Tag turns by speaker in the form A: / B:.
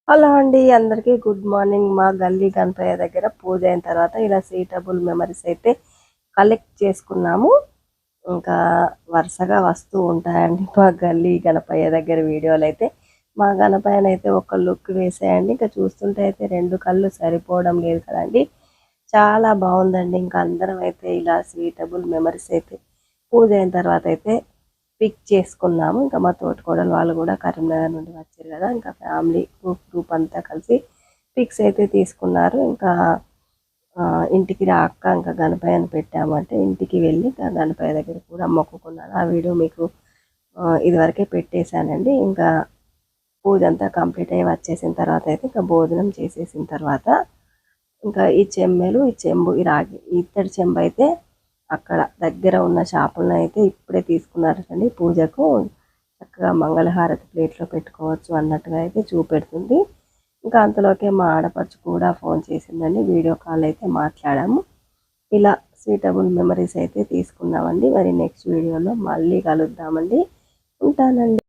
A: Hello అండి, అందరికీ good morning. మా గల్లీ గణపయ్య దగ్గర పూజ అయిన తర్వాత ఇలా సీటబుల్ మెమరీస్ అయితే కలెక్ట్ చేసుకున్నాము. ఇంకా వరుసగా వస్తూ ఉంటాయండి మా గల్లీ గణపయ్య దగ్గర వీడియోలు అయితే. మా గణపయ్యను అయితే ఒక లుక్ వేసేయండి. ఇంకా చూస్తుంటే అయితే 2 కళ్ళు సరిపోవడం లేదు కదండి. చాలా బాగుందండి. ఇంకా అందరం అయితే ఇలా సీటబుల్ మెమరీస్ అయితే పూజ అయిన తర్వాత అయితే పిక్ చేసుకున్నాము. ఇంకా మా తోటికోడలు వాళ్ళు కూడా కరీంనగర్ నుండి వచ్చారు కదా, ఇంకా ఫ్యామిలీ గ్రూప్ అంతా కలిసి పిక్స్ అయితే తీసుకున్నారు. ఇంకా ఇంటికి రాక ఇంకా గణపయ్యని పెట్టామంటే ఇంటికి వెళ్ళి గణపయ్య దగ్గర కూడా మొక్కుకున్నాను. ఆ వీడియో మీకు ఇదివరకే పెట్టేశానండి. ఇంకా పూజ అంతా కంప్లీట్ అయ్యి వచ్చేసిన తర్వాత అయితే ఇంకా భోజనం చేసేసిన తర్వాత ఇంకా ఈ చెంబెలు, ఈ చెంబు, ఈ రాగి ఇత్తడి చెంబు అయితే అక్కడ దగ్గర ఉన్న షాపులను అయితే ఇప్పుడే తీసుకున్నారండి. పూజకు చక్కగా మంగళహారతి ప్లేట్లో పెట్టుకోవచ్చు అన్నట్టుగా అయితే చూపెడుతుంది. ఇంకా అంతలోకే మా ఆడపడుచు కూడా ఫోన్ చేసిందండి. వీడియో కాల్ అయితే మాట్లాడాము. ఇలా సూటబుల్ మెమరీస్ అయితే తీసుకున్నామండి. మరి నెక్స్ట్ వీడియోలో మళ్ళీ కలుద్దామండి. ఉంటానండి.